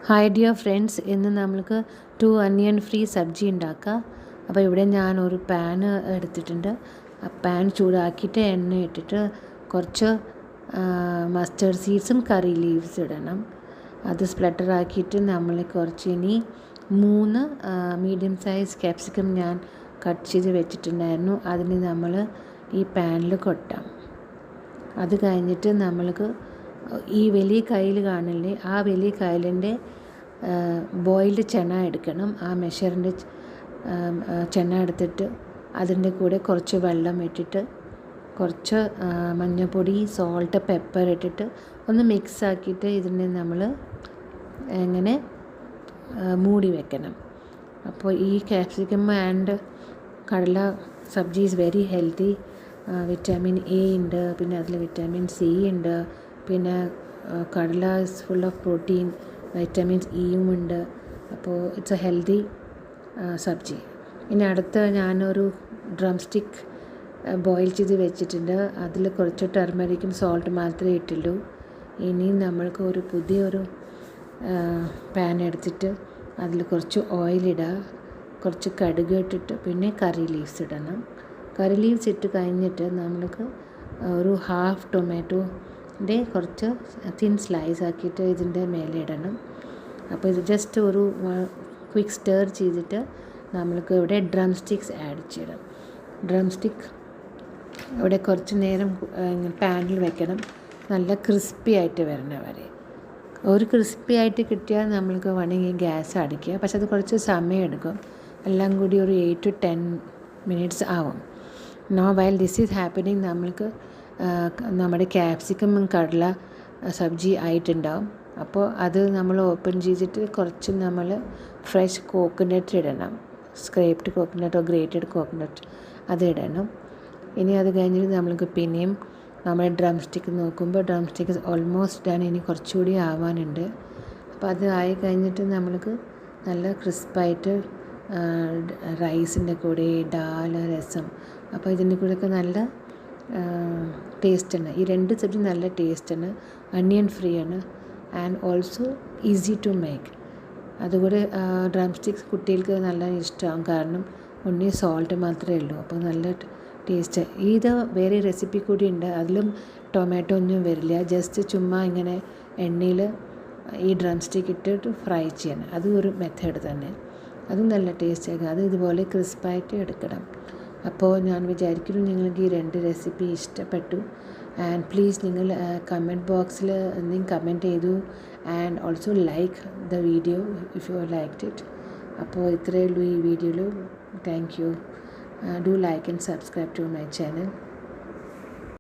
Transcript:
Hi dear friends, ഇന്ന് നമ്മൾക്ക് 2 അനിയൻ ഫ്രീ സബ്ജി ഉണ്ടാക്കാം. അപ്പോൾ ഇവിടെ ഞാനൊരു പാൻ എടുത്തിട്ടുണ്ട്. ആ പാൻ ചൂടാക്കിയിട്ട് എണ്ണ ഇട്ടിട്ട് കുറച്ച് മസ്റ്റർഡ് സീഡ്സും കറി ലീവ്സ് ഇടണം. അത് സ്പ്ലട്ടർ ആക്കിയിട്ട് നമ്മൾ കുറച്ച് ഇനി 3 മീഡിയം സൈസ് ക്യാപ്സിക്കം ഞാൻ കട്ട് ചെയ്ത് വെച്ചിട്ടുണ്ടായിരുന്നു. അതിന് നമ്മൾ ഈ പാനിൽ കൊട്ടാം. അത് കഴിഞ്ഞിട്ട് നമ്മൾക്ക് ഈ വലിയ കയ്യിൽ കാണില്ലേ, ആ വലിയ കയ്യിലിൻ്റെ ബോയിൽഡ് ചെന എടുക്കണം. ആ മെഷറിൻ്റെ ചെന എടുത്തിട്ട് അതിൻ്റെ കൂടെ കുറച്ച് വെള്ളം ഇട്ടിട്ട് കുറച്ച് മഞ്ഞൾപ്പൊടി, സോൾട്ട്, പെപ്പർ ഇട്ടിട്ട് ഒന്ന് മിക്സ് ആക്കിയിട്ട് ഇതിനെ നമ്മൾ ഇങ്ങനെ മൂടി വെക്കണം. അപ്പോൾ ഈ capsicum and kadala sabji is very healthy. Vitamin A ഉണ്ട്, പിന്നെ അതിൽ വിറ്റാമിൻ സി ഉണ്ട്, പിന്നെ kadala is full of protein, vitamins ഇയും ഉണ്ട്. അപ്പോൾ ഇറ്റ്സ് എ ഹെൽത്തി സബ്ജി. ഇനി അടുത്ത ഞാനൊരു ഡ്രം സ്റ്റിക്ക് ബോയിൽ ചെയ്ത് വെച്ചിട്ടുണ്ട്. അതിൽ കുറച്ച് ടർമറിക്കും സോൾട്ട് മാത്രമേ ഇട്ടുള്ളൂ. ഇനി നമ്മൾക്ക് ഒരു പുതിയൊരു പാൻ എടുത്തിട്ട് അതിൽ കുറച്ച് ഓയിലിടുക, കുറച്ച് കടുക് ഇട്ടിട്ട് പിന്നെ കറി ലീവ്സ് ഇടണം. കറി ലീവ്സ് ഇട്ട് കഴിഞ്ഞിട്ട് നമ്മൾക്ക് ഒരു ഹാഫ് ടൊമാറ്റോൻ്റെ കുറച്ച് തിൻ സ്ലൈസ് ആക്കിയിട്ട് ഇതിൻ്റെ മേലെ ഇടണം. അപ്പോൾ ഇത് ജസ്റ്റ് ഒരു ക്വിക്ക് സ്റ്റർ ചെയ്തിട്ട് നമ്മൾക്ക് ഇവിടെ ഡ്രം സ്റ്റിക്സ് ആഡ് ചെയ്യണം. ഡ്രം സ്റ്റിക്ക് ഇവിടെ കുറച്ച് നേരം പാനിൽ വെക്കണം, നല്ല ക്രിസ്പി ആയിട്ട് വരണ വരെ. ഒരു ക്രിസ്പി ആയിട്ട് കിട്ടിയാൽ നമ്മൾക്ക് വേണമെങ്കിൽ ഗ്യാസ് അടിക്കുക, പക്ഷെ അത് കുറച്ച് സമയം എടുക്കും. എല്ലാം കൂടി ഒരു 8 to 10 minutes ആവും. No while this is happening നമ്മൾക്ക് നമ്മുടെ ക്യാപ്സിക്കം കടല സബ്ജി ആയിട്ടുണ്ടാവും. അപ്പോൾ അത് നമ്മൾ ഓപ്പൺ ചെയ്തിട്ട് കുറച്ച് നമ്മൾ ഫ്രഷ് കോക്കനട്ട് ഇടണം. സ്ക്രേപ്ഡ് കോക്കനട്ടോ ഗ്രേറ്റഡ് കോക്കനട്ട് അത് ഇടണം. ഇനി അത് കഴിഞ്ഞിട്ട് നമ്മൾക്ക് പിന്നെയും നമ്മൾ ഡ്രം സ്റ്റിക്ക് നോക്കുമ്പോൾ ഡ്രം സ്റ്റിക്ക് ഓൾമോസ്റ്റ് ഡൺ. ഇനി കുറച്ചുകൂടി ആവാനുണ്ട്. അപ്പോൾ അത് ആയി കഴിഞ്ഞിട്ട് നമ്മൾക്ക് നല്ല ക്രിസ്പായിട്ട് റൈസിൻ്റെ കൂടെ ഡാൽ, രസം, അപ്പോൾ ഇതിൻ്റെ കൂടെയൊക്കെ നല്ല ടേസ്റ്റാണ്. ഈ 2 സബ്ജി നല്ല ടേസ്റ്റാണ്, അണിയൻ ഫ്രീ ആണ് and also easy to make. അതുകൂടെ ഡ്രം സ്റ്റിക്സ് കുട്ടികൾക്ക് നല്ല ഇഷ്ടമാകും, കാരണം ഉണ്ണി സോൾട്ട് മാത്രമേ ഉള്ളൂ. അപ്പോൾ നല്ല ടേസ്റ്റ്. ഇത് വേറെ റെസിപ്പി കൂടി ഉണ്ട്, അതിലും ടൊമാറ്റോ ഒന്നും വരില്ല. ജസ്റ്റ് ചുമ്മാ ഇങ്ങനെ എണ്ണയിൽ ഈ ഡ്രം സ്റ്റിക്ക് ഇട്ടിട്ട് ഫ്രൈ ചെയ്യണം. അതും ഒരു മെത്തേഡ് തന്നെ, അതും നല്ല ടേസ്റ്റ് ആയിരിക്കും. അത് ഇതുപോലെ ക്രിസ്പായിട്ട് എടുക്കണം. അപ്പോൾ ഞാൻ വിചാരിക്കുന്നു നിങ്ങൾക്ക് ഈ 2 റെസിപ്പി ഇഷ്ടപ്പെട്ടു. ആൻഡ് പ്ലീസ് നിങ്ങൾ കമൻറ്റ് ബോക്സിൽ എന്തെങ്കിലും കമൻറ്റ് ചെയ്തു. And also like the video if you liked it. അപ്പോൾ ഇത്രയേ ഉള്ളൂ ഈ വീഡിയോയിൽ. Thank you. Do like and subscribe to my channel.